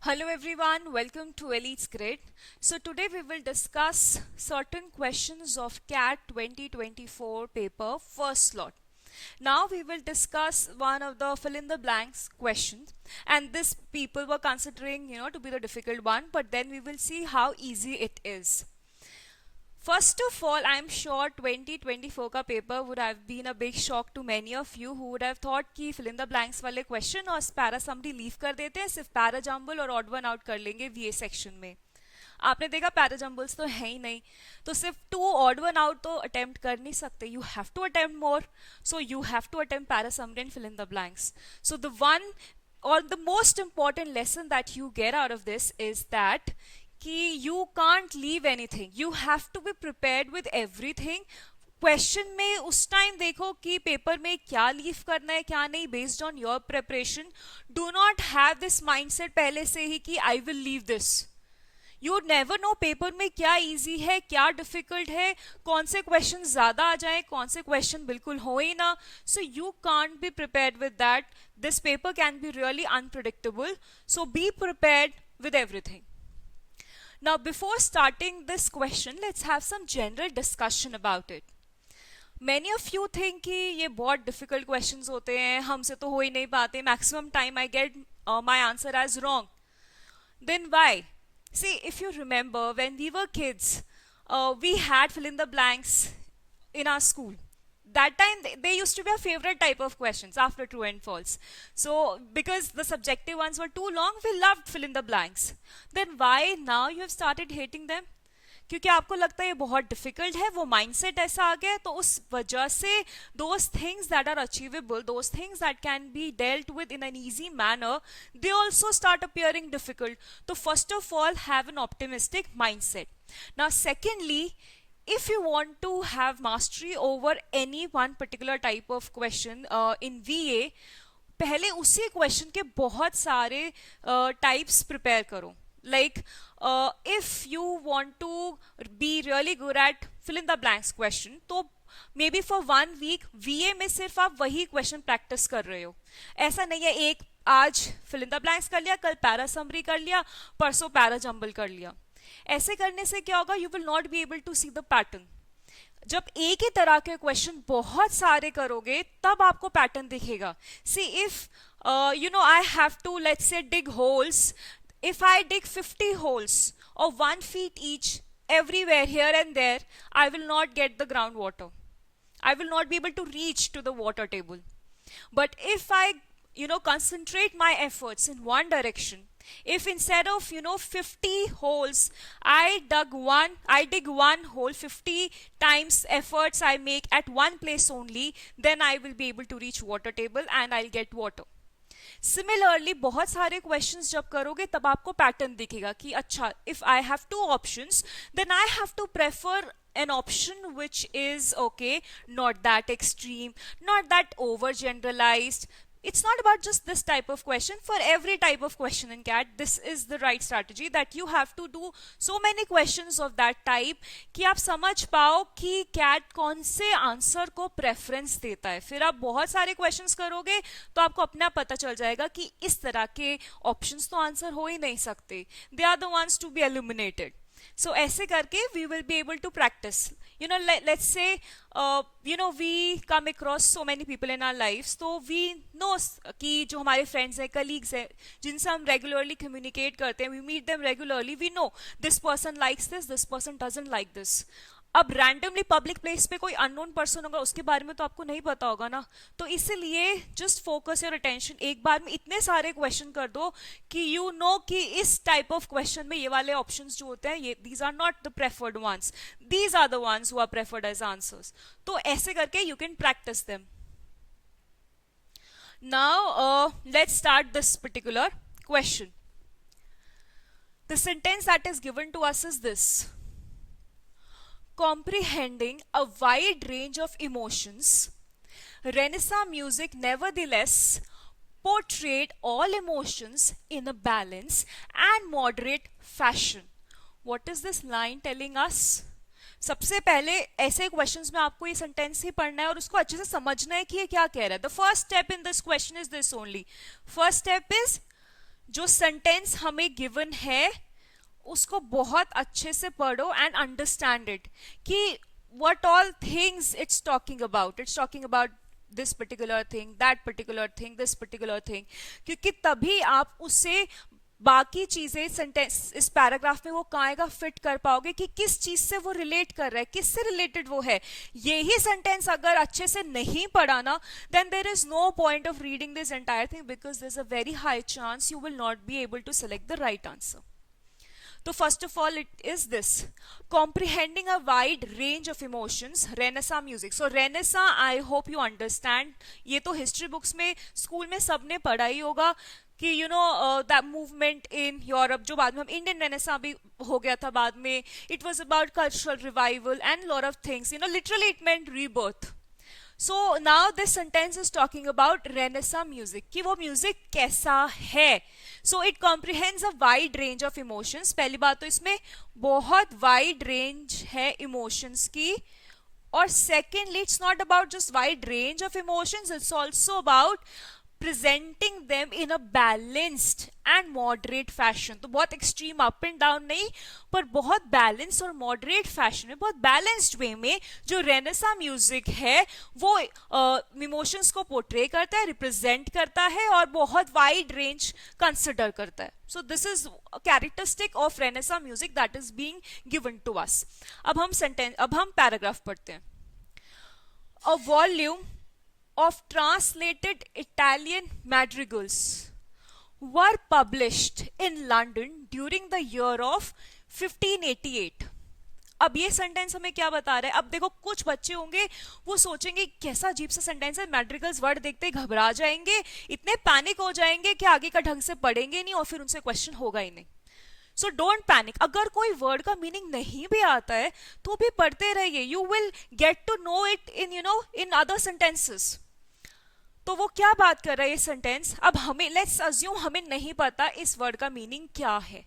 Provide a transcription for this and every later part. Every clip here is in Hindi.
Hello everyone, welcome to Elite's Grid. So today we will discuss certain questions of CAT 2024 paper first slot. Now we will discuss one of the fill in the blanks questions, and this people were considering to be the difficult one, but then we will see how easy it is. First of all, I'm sure 2024 का paper would have been a big shock to many of you who would have thought कि fill in the blanks वाले question और पैरा समरी लीव कर देते हैं, सिर्फ पैरा जम्बल और ऑड वन आउट कर लेंगे वीए सेक्शन में. आपने देखा पैरा जम्बल्स तो है ही नहीं, तो सिर्फ टू ऑड वन आउट तो अटेम्प्ट कर नहीं सकते. You have to attempt more, so you have to attempt para summary and fill in the blanks. So the one or the most important lesson that you get out of this is that कि you can't leave anything. You have to be prepared with everything. Question में उस टाइम देखो कि पेपर में क्या लीव करना है क्या नहीं based on your preparation. Do not have this mindset पहले से ही कि I will leave this. You never know paper में क्या इजी है क्या डिफिकल्ट है, कौन से क्वेश्चन ज्यादा आ जाए कौन से क्वेश्चन बिल्कुल हो ही ना. So you can't be prepared with that. This paper can be really unpredictable, so be prepared with everything. Now, before starting this question, let's have some general discussion about it. Many of you think कि ये बहुत difficult questions होते हैं, हमसे तो हो ही नहीं पाते. Maximum time I get my answer as wrong. Then why? See, if you remember, when we were kids, we had fill in the blanks in our school. That time they used to be a favorite type of questions after true and false. So because the subjective ones were too long, we loved fill in the blanks. Then why now you have started hating them? क्योंकि आपको लगता है ये बहुत डिफिकल्ट है, वो माइंडसेट ऐसा आ गया है, तो उस वजह से those things that are achievable, those things that can be dealt with in an easy manner, they also start appearing difficult. तो first of all have an optimistic mindset. Now secondly, if you want to have mastery over any one particular type of question in VA, पहले उसी क्वेश्चन के बहुत सारे टाइप्स प्रिपेयर करो. Like if you want to be really good at fill in the blanks question, तो may be for 1 week VA में सिर्फ आप वही क्वेश्चन प्रैक्टिस कर रहे हो. ऐसा नहीं है एक आज फिल इन द ब्लैंक्स कर लिया, कल पैरा समरी कर लिया, परसों पैरा जंबल कर लिया. ऐसे करने से क्या होगा, you will not be able to see the pattern. जब एक ही तरह के क्वेश्चन बहुत सारे करोगे तब आपको पैटर्न दिखेगा. See if I have to let's say dig holes, if I dig 50 holes of 1 feet each everywhere here and there, I will not get the groundwater. I will not be able to reach to the water table. But if I concentrate my efforts in one direction, if instead of 50 holes I dig one hole 50 times efforts I make at one place only, then I will be able to reach water table and I'll get water. Similarly बहुत सारे क्वेश्चंस जब करोगे तब आपको पैटर्न दिखेगा कि अच्छा, if I have two options then I have to prefer an option which is okay, not that extreme, not that over generalized. It's not about just this type of question. For every type of question in CAT, this is the right strategy, that you have to do so many questions of that type कि आप समझ पाओ कि CAT कौन से आंसर को प्रेफरेंस देता है. फिर आप बहुत सारे क्वेश्चंस करोगे तो आपको अपना पता चल जाएगा कि इस तरह के ऑप्शंस तो आंसर हो ही नहीं सकते. They are the ones to be eliminated. So ऐसे करके we will be able to practice. Let's say we come across so many people in our lives, तो we know कि जो हमारे friends हैं, colleagues हैं, जिनसे हम regularly communicate करते हैं, we meet them regularly, we know this person likes this person doesn't like this. अब रैंडमली पब्लिक प्लेस पे कोई अननोन पर्सन होगा, उसके बारे में तो आपको नहीं पता होगा ना. तो इसीलिए जस्ट फोकस योर अटेंशन, एक बार में इतने सारे क्वेश्चन कर दो कि यू नो कि इस टाइप ऑफ क्वेश्चन में ये वाले ऑप्शंस जो होते हैं, ये these are not the preferred ones, these are the ones who are preferred as answers. तो ऐसे करके you can practise them. Now let's start this particular question. The sentence that is given to us is this: comprehending a wide range of emotions, Renaissance music nevertheless portrayed all emotions in a balanced and moderate fashion. What is this line telling us? सबसे पहले ऐसे क्वेश्चंस में आपको ये सेंटेंस ही पढ़ना है और उसको अच्छे से समझना है कि ये क्या कह रहा है. The first step in this question is this only. First step is जो सेंटेंस हमें गिवन है उसको बहुत अच्छे से पढ़ो एंड अंडरस्टैंड इट कि what all things it's talking about this particular thing, that particular thing, this particular thing, क्योंकि तभी आप उससे बाकी चीजें सेंटेंस इस पैराग्राफ में वो कहाँ फिट कर पाओगे कि किस चीज से वो रिलेट कर रहा है, किससे रिलेटेड वो है. यही सेंटेंस अगर अच्छे से नहीं पढ़ा ना, then there is no point of reading this entire thing because there is a very high chance you will not be able to select the right answer. So first of all, it is this: comprehending a wide range of emotions, Renaissance music. So Renaissance, I hope you understand. ये तो history books में स्कूल में सबने पढ़ा ही होगा कि you know that movement in Europe जो बाद में हम Indian Renaissance भी हो गया था बाद में. It was about cultural revival and lot of things. You know, literally it meant rebirth. So now this sentence is talking about Renaissance music कि वो म्यूजिक कैसा है. So it comprehends a wide range of emotions. पहली बात तो इसमें बहुत wide range है emotions की. और secondly, it's not about just wide range of emotions, it's also about presenting them in a balanced and moderate fashion. तो बहुत extreme up and down नहीं, पर बहुत balanced और moderate fashion में, बहुत balanced way में जो Renaissance music है वो emotions को portray करता है, represent करता है और बहुत wide range consider करता है. So this is a characteristic of Renaissance music that is being given to us. अब हम paragraph पढ़ते हैं. A volume of translated Italian madrigals were published in London during the year of 1588. अब ये सेंटेंस हमें क्या बता रहा है? अब देखो कुछ बच्चे होंगे वो सोचेंगे कैसा अजीब सा सेंटेंस है, मैड्रिगल्स वर्ड देखते ही घबरा जाएंगे, इतने पैनिक हो जाएंगे कि आगे का ढंग से पढ़ेंगे नहीं और फिर उनसे क्वेश्चन होगा ही नहीं. So don't panic. अगर कोई वर्ड का मीनिंग नहीं भी आता है तो भी पढ़ते रहिए. You will get to know it in other sentences. तो वो क्या बात कर रहा है ये सेंटेंस? अब हमें लेट्स अज्यूम हमें नहीं पता इस वर्ड का मीनिंग क्या है.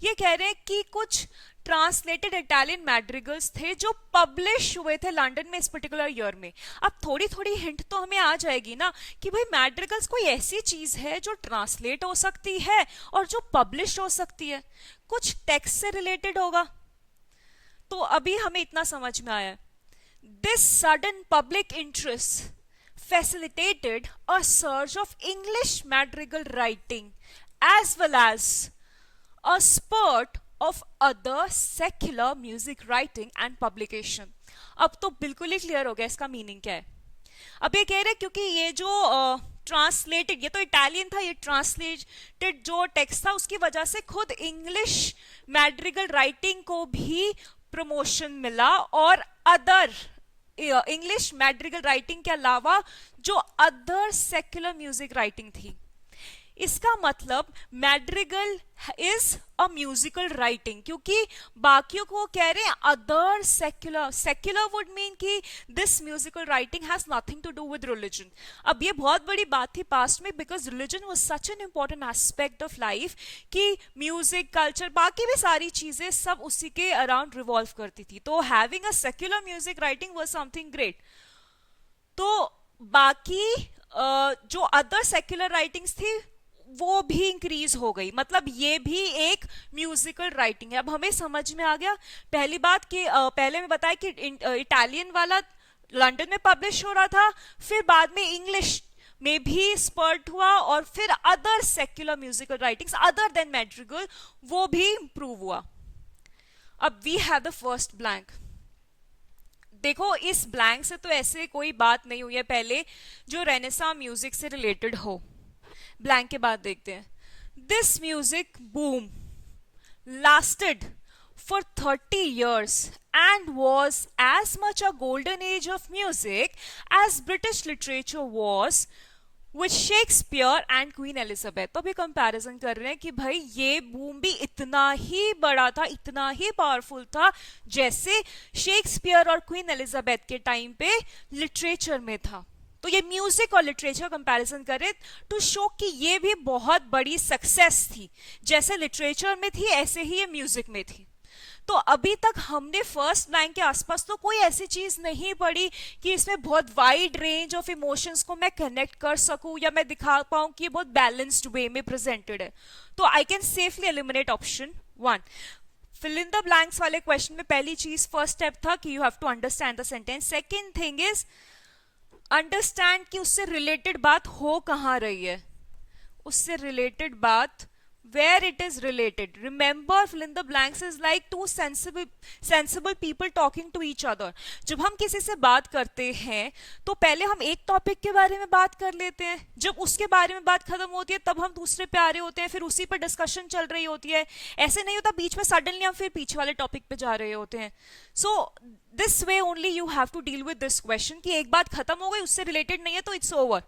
ये कह रहे हैं कि कुछ ट्रांसलेटेड इटालियन मैड्रिगल्स थे जो पब्लिश हुए थे लंदन में इस पर्टिकुलर ईयर में. अब थोड़ी थोड़ी हिंट तो हमें आ जाएगी ना कि भाई मैड्रिगल्स कोई ऐसी चीज है जो ट्रांसलेट हो सकती है और जो पब्लिश हो सकती है, कुछ टेक्स्ट से रिलेटेड होगा. तो अभी हमें इतना समझ में आया. This sudden public interest facilitated a surge of English madrigal writing as well as a spurt of other secular music writing and publication. अब तो बिल्कुल ही क्लियर हो गया इसका मीनिंग क्या है. अब ये कह रहे क्योंकि ये जो ट्रांसलेटेड, ये तो इटालियन था, ये ट्रांसलेटेड जो टेक्स्ट था उसकी वजह से खुद इंग्लिश मैड्रिगल राइटिंग को भी प्रमोशन मिला और अदर इंग्लिश मैड्रिगल राइटिंग के अलावा जो अदर सेक्युलर म्यूजिक राइटिंग थी. इसका मतलब madrigal is a musical writing, क्योंकि बाकियों को कह रहे हैं other secular. Secular would mean कि this musical writing has nothing to do with religion. अब ये बहुत बड़ी बात थी पास्ट में because religion was such an important aspect of life कि म्यूजिक, कल्चर, बाकी भी सारी चीजें सब उसी के अराउंड रिवॉल्व करती थी. तो having a secular music writing was something great. तो बाकी जो अदर सेक्युलर राइटिंग्स थी वो भी इंक्रीज हो गई, मतलब ये भी एक म्यूजिकल राइटिंग है. अब हमें समझ में आ गया. पहली बात कि पहले मैं बताया कि इटालियन वाला लंदन में पब्लिश हो रहा था, फिर बाद में इंग्लिश में भी स्पर्ट हुआ और फिर other secular musical writings other than madrigal वो भी इंप्रूव हुआ. अब we have the first blank. देखो इस ब्लैंक से तो ऐसे कोई बात नहीं हुई है पहले जो रेनेसां म्यूजिक से रिलेटेड हो. ब्लैंक के बाद देखते हैं. This music boom lasted for 30 years and was as much a golden age of music as British literature was with Shakespeare and Queen Elizabeth. तो भी कंपैरिजन कर रहे हैं कि भाई ये बूम भी इतना ही बड़ा था, इतना ही पावरफुल था जैसे शेक्सपियर और क्वीन एलिजाबेथ के टाइम पे लिटरेचर में था. तो ये म्यूजिक और लिटरेचर कंपैरिजन करें टू शो कि ये भी बहुत बड़ी सक्सेस थी. जैसे लिटरेचर में थी ऐसे ही ये म्यूजिक में थी. तो अभी तक हमने फर्स्ट ब्लैंक के आसपास तो कोई ऐसी चीज नहीं पढ़ी कि इसमें बहुत वाइड रेंज ऑफ इमोशंस को मैं कनेक्ट कर सकूं या मैं दिखा पाऊं कि ये बहुत बैलेंस्ड वे में प्रेजेंटेड है. तो I can safely eliminate option 1. Fill in the blanks वाले क्वेश्चन में पहली चीज फर्स्ट स्टेप था कि you have to understand the sentence. Second thing is understand कि उससे रिलेटेड बात हो कहां रही है, उससे रिलेटेड बात where it is related. Remember, fill in the blanks is like two sensible people talking to each other. जब हम किसी से बात करते हैं तो पहले हम एक टॉपिक के बारे में बात कर लेते हैं, जब उसके बारे में बात खत्म होती है तब हम दूसरे पे आ रहे होते हैं, फिर उसी पर डिस्कशन चल रही होती है. ऐसे नहीं होता बीच में सडनली हम फिर पीछे वाले टॉपिक पे जा रहे होते हैं. So this way only you have to deal with this question कि एक बात खत्म हो गई, उससे रिलेटेड नहीं है तो इट्स ओवर.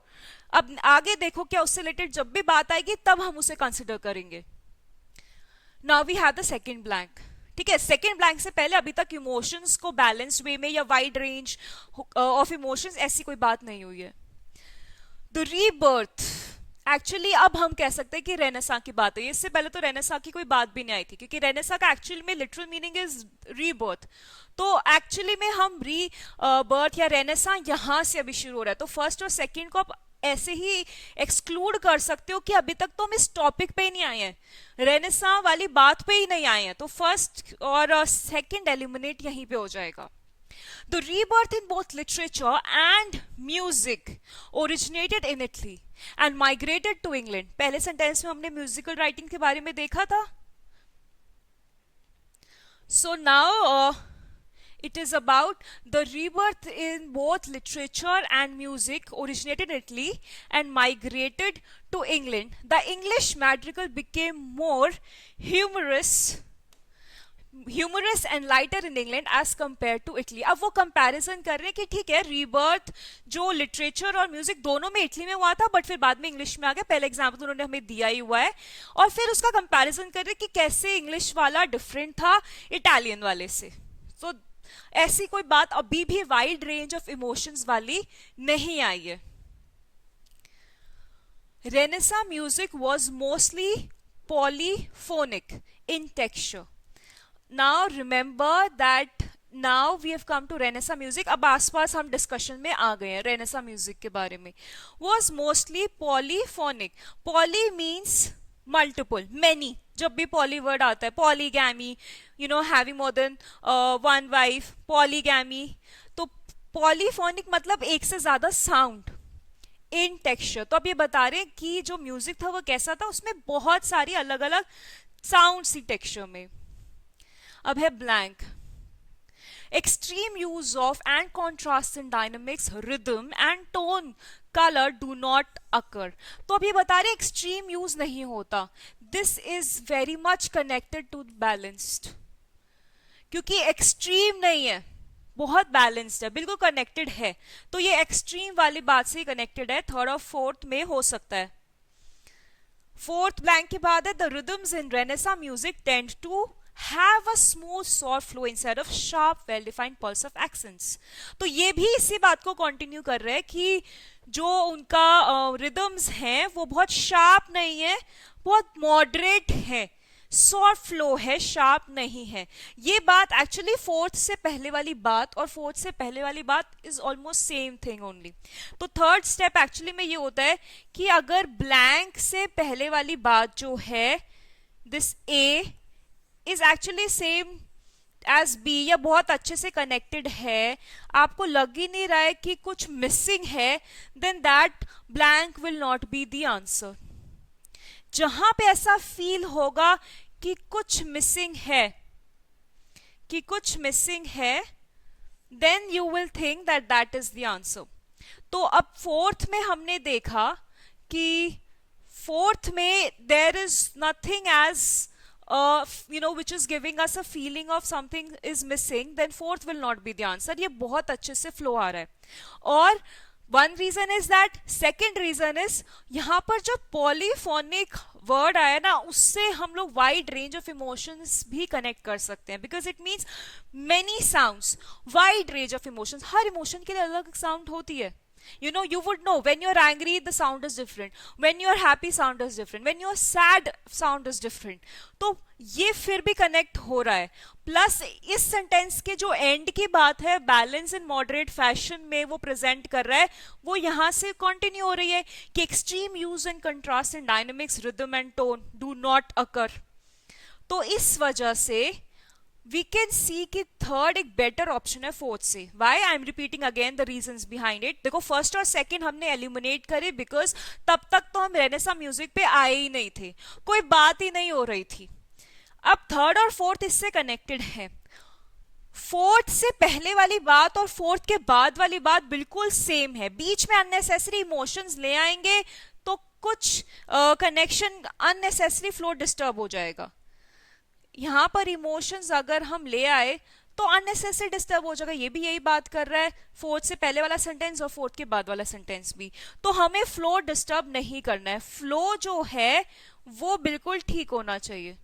अब आगे देखो क्या उससे रिलेटेड जब भी बात आएगी तब हम उसे कंसिडर करेंगे. Now we have the second blank. ठीक है, सेकंड ब्लैंक से पहले अभी तक इमोशंस को बैलेंस्ड वे में या वाइड रेंज ऑफ इमोशंस ऐसी कोई बात नहीं हुई है. द रीबर्थ, एक्चुअली अब हम कह सकते हैं कि रेनेसा की बात है. इससे पहले तो रेनेसा की कोई बात भी नहीं आई थी क्योंकि रेनेसा का एक्चुअली में लिटरल मीनिंग इज रीबर्थ. तो एक्चुअली में हम री बर्थ या रेनेसा यहां से अभी शुरू हो रहा है. तो फर्स्ट और सेकंड को आप ऐसे ही एक्सक्लूड कर सकते हो कि अभी तक तो हम इस टॉपिक पे ही नहीं आए हैं, रेनेसा वाली बात पे ही नहीं आए हैं. तो फर्स्ट और सेकंड एलिमिनेट यहीं पे हो जाएगा. The rebirth in both literature and music originated in Italy and migrated to England. पहले सेंटेंस में हमने म्यूजिकल राइटिंग के बारे में देखा था. So now it is about the rebirth in both literature and music originated in Italy and migrated to England. The English madrigal became more humorous and lighter in England as compared to Italy. अब वो कंपैरिजन कर रहे हैं कि ठीक है रीबर्थ जो लिटरेचर और म्यूजिक दोनों में इटली में हुआ था बट फिर बाद में इंग्लिश में आ गया. पहले एग्जाम्पल उन्होंने हमें दिया ही हुआ है और फिर उसका कंपैरिजन कर रहे हैं कि कैसे इंग्लिश वाला डिफरेंट था इटालियन वाले से. तो ऐसी कोई बात अभी भी वाइड रेंज ऑफ इमोशंस वाली नहीं आई है. Renaissance music was mostly polyphonic in texture. Now remember that now we have come to Renaissance music. अब आसपास हम डिस्कशन में आ गए हैं Renaissance म्यूजिक के बारे में. Was mostly polyphonic. Poly means multiple, many. जब भी poly word आता है, polygamy, having more than one wife, polygamy. तो polyphonic मतलब एक से ज्यादा साउंड इन टेक्सचर. तो अब ये बता रहे हैं कि जो म्यूजिक था वो कैसा था, उसमें बहुत सारी अलग अलग साउंड सी टेक्सचर में. अब है blank. Extreme use of and contrast in dynamics, rhythm and tone, colour do not occur. तो अब ये बता रहे एक्सट्रीम यूज नहीं होता. This is very much connected to balanced, क्योंकि एक्सट्रीम नहीं है, बहुत बैलेंस्ड है, बिल्कुल कनेक्टेड है. तो ये एक्सट्रीम वाली बात से ही कनेक्टेड है. थर्ड और फोर्थ में हो सकता है. फोर्थ ब्लैंक के बाद है the rhythms in renaissance music tend to have a smooth soft flow instead of sharp well defined pulse of accents. तो ये भी इसी बात को कंटिन्यू कर रहे हैं कि जो उनका रिदम्स हैं वो बहुत शार्प नहीं है, बहुत मॉडरेट है, सॉफ्ट फ्लो है, शार्प नहीं है. ये बात एक्चुअली फोर्थ से पहले वाली बात और फोर्थ से पहले वाली बात is almost same thing only. तो थर्ड स्टेप एक्चुअली में ये होता है कि अगर ब्लैंक से पहले वाली बात जो है this A is actually same as B या बहुत अच्छे से कनेक्टेड है, आपको लग ही नहीं रहा है कि कुछ मिसिंग है, then that blank will not be the answer. जहां पे ऐसा फील होगा कि कुछ मिसिंग है, then you will think that that is the answer. तो अब फोर्थ में हमने देखा कि फोर्थ में there is nothing as which is giving us a feeling of something is missing, then fourth will not be the answer. ये बहुत अच्छे से flow आ रहा है. और one reason is that, second reason is यहाँ पर जो polyphonic word आया ना, उससे हम लोग wide range of emotions भी connect कर सकते हैं, because it means many sounds, wide range of emotions. Her emotion के लिए अलग sound होती है. You know, you would know when you're angry, the sound is different. When you're happy, sound is different. When you're sad, sound is different. तो ये फिर भी कनेक्ट हो रहा है. प्लस इस सेंटेंस के जो एंड की बात है, बैलेंस इन मॉडरेट फैशन में वो प्रेजेंट कर रहा है, वो यहां से कंटिन्यू हो रही है कि extreme use and contrast in dynamics, rhythm and tone do not occur. तो इस वजह से वी कैन सी कि थर्ड एक बेटर ऑप्शन है फोर्थ से. Why I am repeating again the reasons behind it. देखो, फर्स्ट और सेकंड हमने एलिमिनेट करे बिकॉज तब तक तो हम रेनेसा म्यूजिक पे आए ही नहीं थे, कोई बात ही नहीं हो रही थी. अब थर्ड और फोर्थ इससे कनेक्टेड है. फोर्थ से पहले वाली बात और फोर्थ के बाद वाली बात बिल्कुल सेम है. बीच में अननेसेसरी इमोशंस ले आएंगे तो कुछ कनेक्शन अननेसेसरी फ्लो डिस्टर्ब हो जाएगा. यहां पर इमोशंस अगर हम ले आए तो अननेसेसरी डिस्टर्ब हो जाएगा. ये भी यही बात कर रहा है, फोर्थ से पहले वाला सेंटेंस और फोर्थ के बाद वाला सेंटेंस भी. तो हमें फ्लो डिस्टर्ब नहीं करना है. फ्लो जो है वो बिल्कुल ठीक होना चाहिए,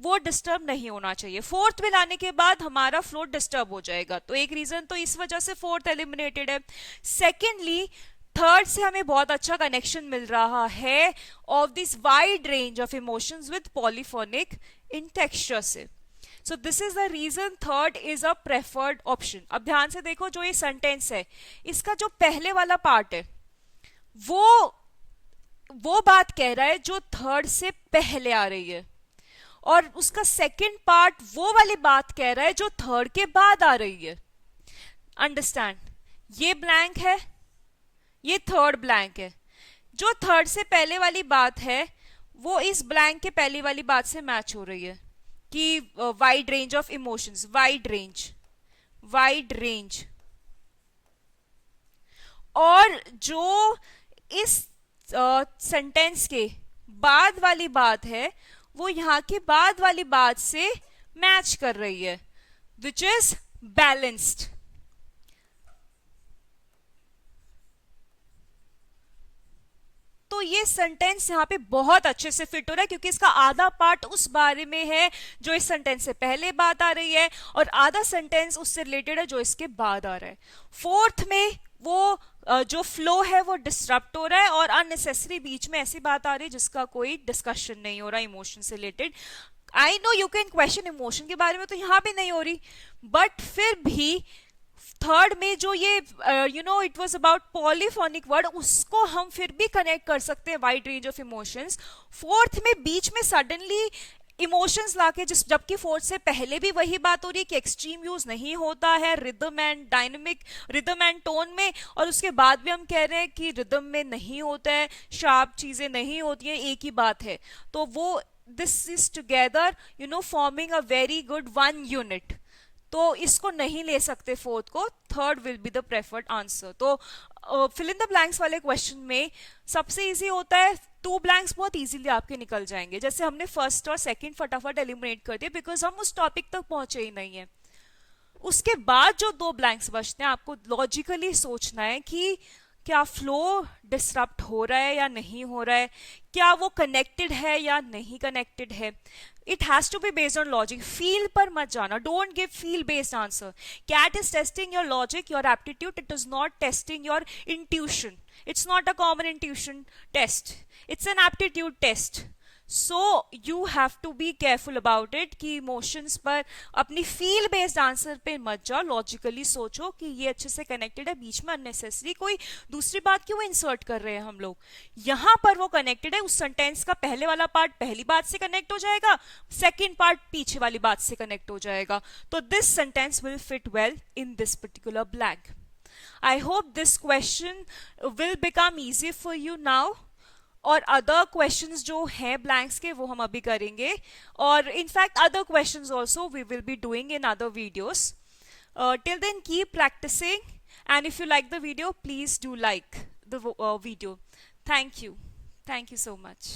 वो डिस्टर्ब नहीं होना चाहिए. फोर्थ में लाने के बाद हमारा फ्लो डिस्टर्ब हो जाएगा. तो एक रीजन तो इस वजह से फोर्थ एलिमिनेटेड है. सेकेंडली, थर्ड से हमें बहुत अच्छा कनेक्शन मिल रहा है of this wide range of emotions with polyphonic in texture से. So this is the reason third is a preferred option. अब ध्यान से देखो, जो ये सेंटेंस है इसका जो पहले वाला पार्ट है वो बात कह रहा है जो थर्ड से पहले आ रही है, और उसका सेकंड पार्ट वो वाली बात कह रहा है जो थर्ड के बाद आ रही है. अंडरस्टैंड? ये ब्लैंक है, ये थर्ड ब्लैंक है. जो थर्ड से पहले वाली बात है वो इस ब्लैंक के पहली वाली बात से मैच हो रही है कि wide range of emotions, wide range. और जो इस सेंटेंस के बाद वाली बात है वो यहां के बाद वाली बात से मैच कर रही है, विच इज बैलेंस्ड. तो ये सेंटेंस यहाँ पे बहुत अच्छे से फिट हो रहा है क्योंकि इसका आधा पार्ट उस बारे में है जो इस सेंटेंस से पहले बात आ रही है, और आधा सेंटेंस उससे रिलेटेड है जो इसके बाद आ रहा है. फोर्थ में वो जो फ्लो है वो डिस्टर्ब हो रहा है और अननेसेसरी बीच में ऐसी बात आ रही है जिसका कोई डिस्कशन नहीं हो रहा इमोशन से related. I know you can question emotion के बारे में, तो यहां भी नहीं हो रही, बट फिर भी थर्ड में जो ये it was about polyphonic word, उसको हम फिर भी कनेक्ट कर सकते हैं wide range of emotions. Fourth में बीच में सडनली इमोशंस लाके, जबकि फोर्थ से पहले भी वही बात हो रही है कि एक्सट्रीम यूज नहीं होता है rhythm and dynamic, rhythm and tone में, और उसके बाद भी हम कह रहे हैं कि रिदम में नहीं होता है, शार्प चीजें नहीं होती हैं, एक ही बात है. तो वो this is together forming a very good one unit. तो इसको नहीं ले सकते फोर्थ को. Third will be the preferred answer. तो फिल इन द ब्लैंक्स वाले क्वेश्चन में सबसे इजी होता है, टू ब्लैंक्स बहुत इजीली आपके निकल जाएंगे. जैसे हमने फर्स्ट और सेकंड फटाफट एलिमिनेट कर दिए बिकॉज हम उस टॉपिक तक पहुंचे ही नहीं है. उसके बाद जो दो ब्लैंक्स बचते हैं आपको लॉजिकली सोचना है कि क्या फ्लो डिसरप्ट हो रहा है या नहीं हो रहा है, क्या वो कनेक्टेड है या नहीं कनेक्टेड है. It has to be based on logic. Feel पर मत जाना. Don't give feel based answer. CAT is testing your logic, your aptitude. It is not testing your intuition. It's not a common intuition test, it's an aptitude test. So you have to be careful about it कि इमोशंस पर अपनी फील बेस्ड आंसर पे मत जाओ. लॉजिकली सोचो कि ये अच्छे से कनेक्टेड है, बीच में अननेसेसरी कोई दूसरी बात क्यों इंसर्ट कर रहे हैं हम लोग. यहां पर वो कनेक्टेड है. उस सेंटेंस का पहले वाला पार्ट पहली बात से कनेक्ट हो जाएगा, सेकेंड पार्ट पीछे वाली बात से कनेक्ट हो जाएगा. तो this sentence will fit well in this particular blank. I hope this question will become easy for you now. और अदर क्वेश्चंस जो हैं ब्लैंक्स के वो हम अभी करेंगे, और in fact other questions also we will be doing in other videos. Till then keep practicing, and if you like the video please do like the video. Thank you so much.